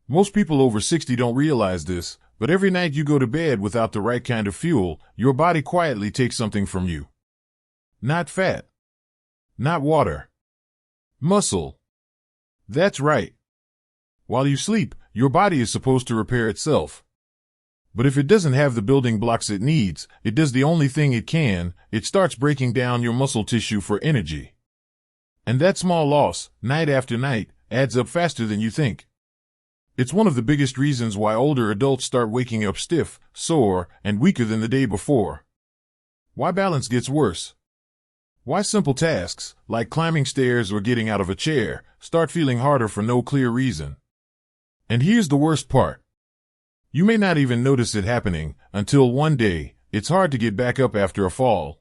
Most people over 60 don't realize this, but every night you go to bed without the right kind of fuel, your body quietly takes something from you. Not fat. Not water. Muscle. That's right. While you sleep, your body is supposed to repair itself. But if it doesn't have the building blocks it needs, it does the only thing it can: it starts breaking down your muscle tissue for energy. And that small loss, night after night, adds up faster than you think. It's one of the biggest reasons why older adults start waking up stiff, sore, and weaker than the day before. Why balance gets worse. Why simple tasks, like climbing stairs or getting out of a chair, start feeling harder for no clear reason. And here's the worst part. You may not even notice it happening until one day it's hard to get back up after a fall.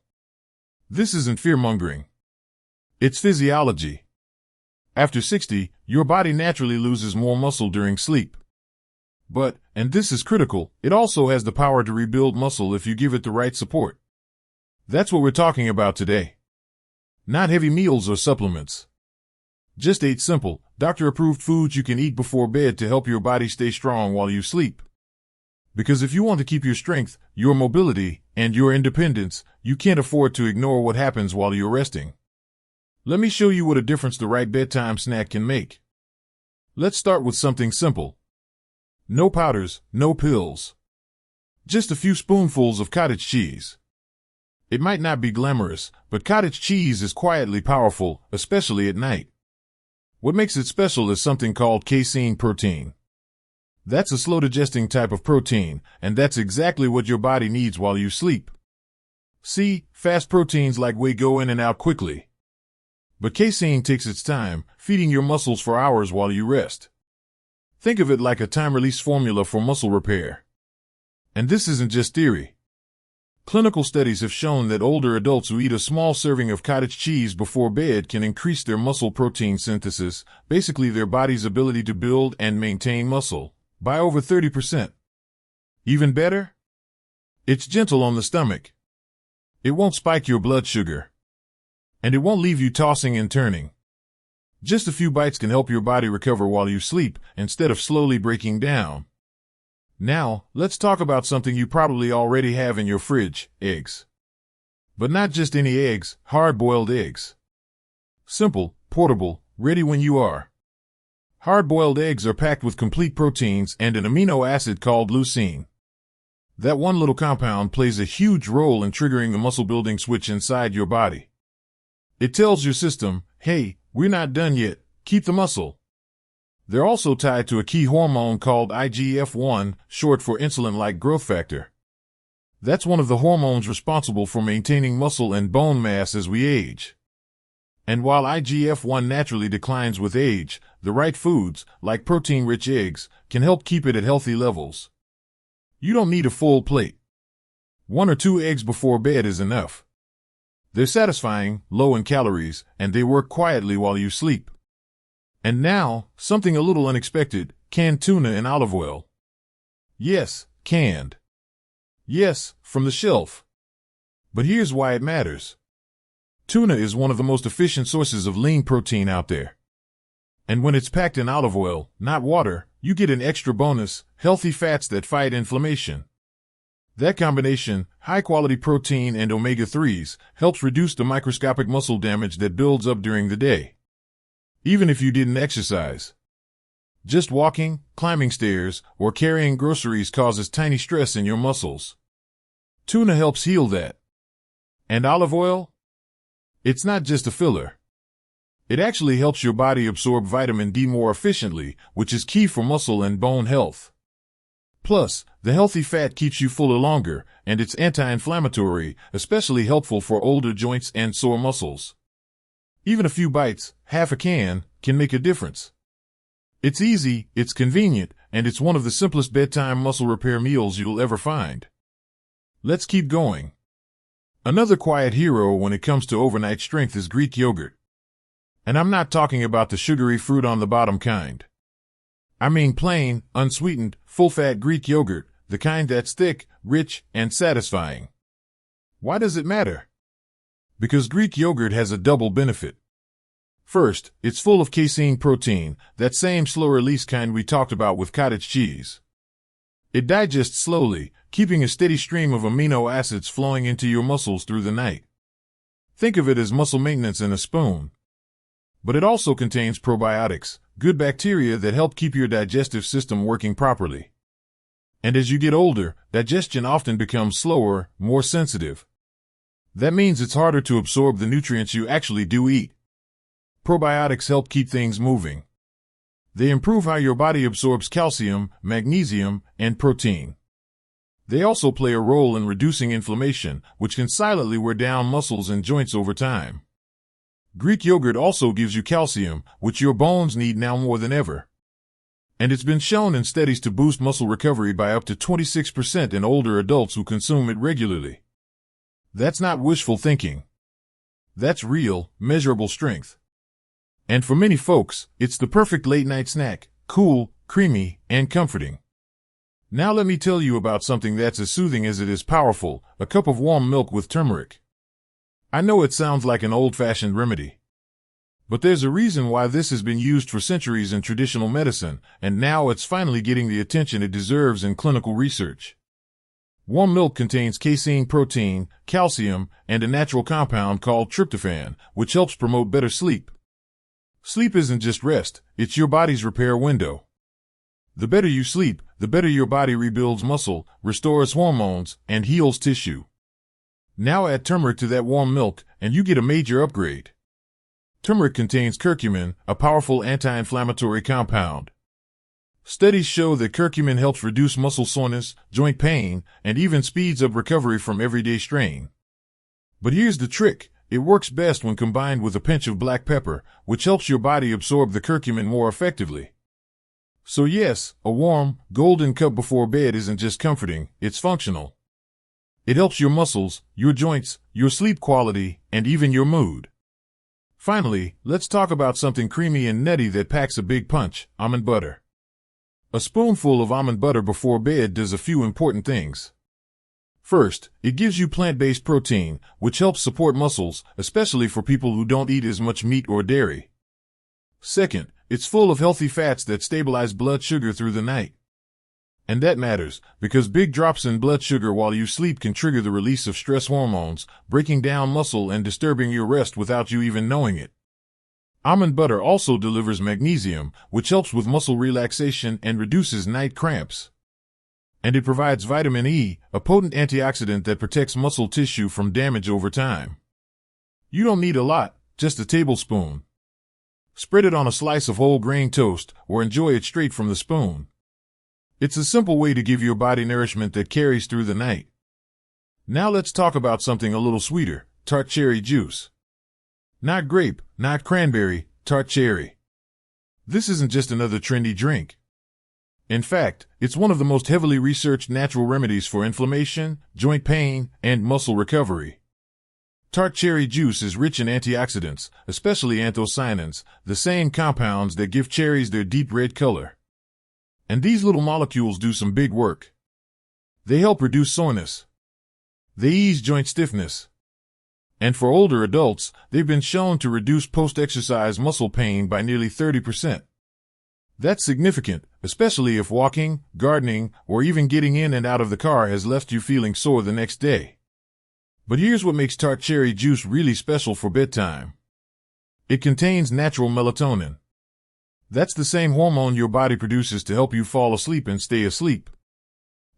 This isn't fear-mongering. It's physiology. After 60, your body naturally loses more muscle during sleep. But, and this is critical, it also has the power to rebuild muscle if you give it the right support. That's what we're talking about today. Not heavy meals or supplements. Just 8 simple, doctor-approved foods you can eat before bed to help your body stay strong while you sleep. Because if you want to keep your strength, your mobility, and your independence, you can't afford to ignore what happens while you're resting. Let me show you what a difference the right bedtime snack can make. Let's start with something simple. No powders, no pills. Just a few spoonfuls of cottage cheese. It might not be glamorous, but cottage cheese is quietly powerful, especially at night. What makes it special is something called casein protein. That's a slow-digesting type of protein, and that's exactly what your body needs while you sleep. See, fast proteins like whey go in and out quickly. But casein takes its time, feeding your muscles for hours while you rest. Think of it like a time-release formula for muscle repair. And this isn't just theory. Clinical studies have shown that older adults who eat a small serving of cottage cheese before bed can increase their muscle protein synthesis, basically their body's ability to build and maintain muscle, by over 30%. Even better? It's gentle on the stomach. It won't spike your blood sugar. And it won't leave you tossing and turning. Just a few bites can help your body recover while you sleep, instead of slowly breaking down. Now, let's talk about something you probably already have in your fridge: eggs. But not just any eggs, hard-boiled eggs. Simple, portable, ready when you are. Hard-boiled eggs are packed with complete proteins and an amino acid called leucine. That one little compound plays a huge role in triggering the muscle-building switch inside your body. It tells your system, hey, we're not done yet, keep the muscle. They're also tied to a key hormone called IGF-1, short for insulin-like growth factor. That's one of the hormones responsible for maintaining muscle and bone mass as we age. And while IGF-1 naturally declines with age, the right foods, like protein-rich eggs, can help keep it at healthy levels. You don't need a full plate. 1 or 2 eggs before bed is enough. They're satisfying, low in calories, and they work quietly while you sleep. And now, something a little unexpected: canned tuna and olive oil. Yes, canned. Yes, from the shelf. But here's why it matters. Tuna is one of the most efficient sources of lean protein out there. And when it's packed in olive oil, not water, you get an extra bonus: healthy fats that fight inflammation. That combination, high-quality protein and omega-3s, helps reduce the microscopic muscle damage that builds up during the day. Even if you didn't exercise. Just walking, climbing stairs, or carrying groceries causes tiny stress in your muscles. Tuna helps heal that. And olive oil? It's not just a filler. It actually helps your body absorb vitamin D more efficiently, which is key for muscle and bone health. Plus, the healthy fat keeps you fuller longer, and it's anti-inflammatory, especially helpful for older joints and sore muscles. Even a few bites, half a can, can make a difference. It's easy, it's convenient, and it's one of the simplest bedtime muscle repair meals you'll ever find. Let's keep going. Another quiet hero when it comes to overnight strength is Greek yogurt. And I'm not talking about the sugary fruit on the bottom kind. I mean plain, unsweetened, full-fat Greek yogurt, the kind that's thick, rich, and satisfying. Why does it matter? Because Greek yogurt has a double benefit. First, it's full of casein protein, that same slow-release kind we talked about with cottage cheese. It digests slowly, keeping a steady stream of amino acids flowing into your muscles through the night. Think of it as muscle maintenance in a spoon. But it also contains probiotics, good bacteria that help keep your digestive system working properly. And as you get older, digestion often becomes slower, more sensitive. That means it's harder to absorb the nutrients you actually do eat. Probiotics help keep things moving. They improve how your body absorbs calcium, magnesium, and protein. They also play a role in reducing inflammation, which can silently wear down muscles and joints over time. Greek yogurt also gives you calcium, which your bones need now more than ever. And it's been shown in studies to boost muscle recovery by up to 26% in older adults who consume it regularly. That's not wishful thinking. That's real, measurable strength. And for many folks, it's the perfect late-night snack, cool, creamy, and comforting. Now let me tell you about something that's as soothing as it is powerful, a cup of warm milk with turmeric. I know it sounds like an old-fashioned remedy. But there's a reason why this has been used for centuries in traditional medicine, and now it's finally getting the attention it deserves in clinical research. Warm milk contains casein protein, calcium, and a natural compound called tryptophan, which helps promote better sleep. Sleep isn't just rest, it's your body's repair window. The better you sleep, the better your body rebuilds muscle, restores hormones, and heals tissue. Now add turmeric to that warm milk, and you get a major upgrade. Turmeric contains curcumin, a powerful anti-inflammatory compound. Studies show that curcumin helps reduce muscle soreness, joint pain, and even speeds up recovery from everyday strain. But here's the trick. It works best when combined with a pinch of black pepper, which helps your body absorb the curcumin more effectively. So yes, a warm, golden cup before bed isn't just comforting, it's functional. It helps your muscles, your joints, your sleep quality, and even your mood. Finally, let's talk about something creamy and nutty that packs a big punch, almond butter. A spoonful of almond butter before bed does a few important things. First, it gives you plant-based protein, which helps support muscles, especially for people who don't eat as much meat or dairy. Second, it's full of healthy fats that stabilize blood sugar through the night. And that matters, because big drops in blood sugar while you sleep can trigger the release of stress hormones, breaking down muscle and disturbing your rest without you even knowing it. Almond butter also delivers magnesium, which helps with muscle relaxation and reduces night cramps. And it provides vitamin E, a potent antioxidant that protects muscle tissue from damage over time. You don't need a lot, just a tablespoon. Spread it on a slice of whole grain toast, or enjoy it straight from the spoon. It's a simple way to give your body nourishment that carries through the night. Now let's talk about something a little sweeter, tart cherry juice. Not grape, not cranberry, tart cherry. This isn't just another trendy drink. In fact, it's one of the most heavily researched natural remedies for inflammation, joint pain, and muscle recovery. Tart cherry juice is rich in antioxidants, especially anthocyanins, the same compounds that give cherries their deep red color. And these little molecules do some big work. They help reduce soreness. They ease joint stiffness. And for older adults, they've been shown to reduce post-exercise muscle pain by nearly 30%. That's significant, especially if walking, gardening, or even getting in and out of the car has left you feeling sore the next day. But here's what makes tart cherry juice really special for bedtime. It contains natural melatonin. That's the same hormone your body produces to help you fall asleep and stay asleep.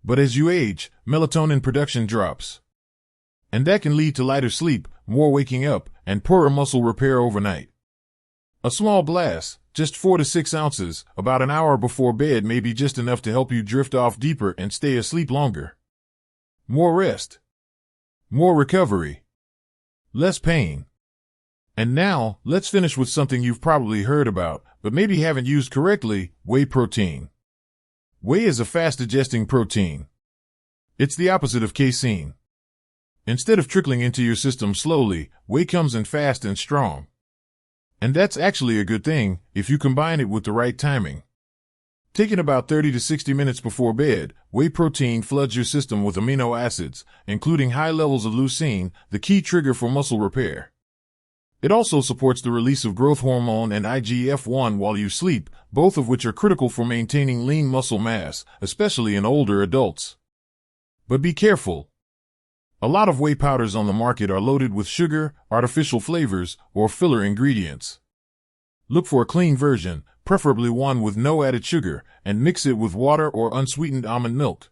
But as you age, melatonin production drops. And that can lead to lighter sleep, more waking up, and poorer muscle repair overnight. A small glass, just 4 to 6 ounces, about an hour before bed may be just enough to help you drift off deeper and stay asleep longer. More rest. More recovery. Less pain. And now, let's finish with something you've probably heard about, but maybe haven't used correctly, whey protein. Whey is a fast-digesting protein. It's the opposite of casein. Instead of trickling into your system slowly, whey comes in fast and strong. And that's actually a good thing, if you combine it with the right timing. Taken about 30 to 60 minutes before bed, whey protein floods your system with amino acids, including high levels of leucine, the key trigger for muscle repair. It also supports the release of growth hormone and IGF-1 while you sleep, both of which are critical for maintaining lean muscle mass, especially in older adults. But be careful. A lot of whey powders on the market are loaded with sugar, artificial flavors, or filler ingredients. Look for a clean version, preferably one with no added sugar, and mix it with water or unsweetened almond milk.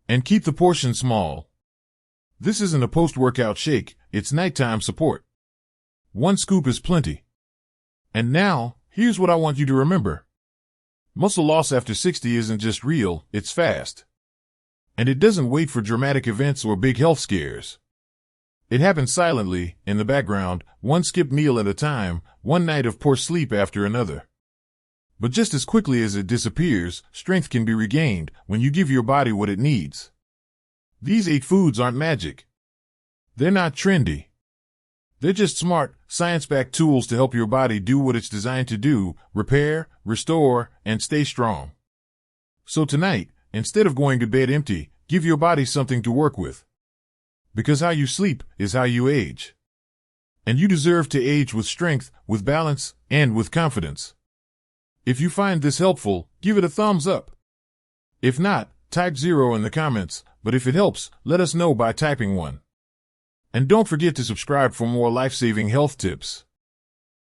And keep the portion small. This isn't a post-workout shake, it's nighttime support. 1 scoop is plenty. And now, here's what I want you to remember. Muscle loss after 60 isn't just real, it's fast. And it doesn't wait for dramatic events or big health scares. It happens silently, in the background, one skipped meal at a time, one night of poor sleep after another. But just as quickly as it disappears, strength can be regained when you give your body what it needs. These 8 foods aren't magic. They're not trendy. They're just smart, science-backed tools to help your body do what it's designed to do: repair, restore, and stay strong. So tonight, instead of going to bed empty, give your body something to work with. Because how you sleep is how you age. And you deserve to age with strength, with balance, and with confidence. If you find this helpful, give it a thumbs up. If not, type 0 in the comments, but if it helps, let us know by typing 1. And don't forget to subscribe for more life-saving health tips.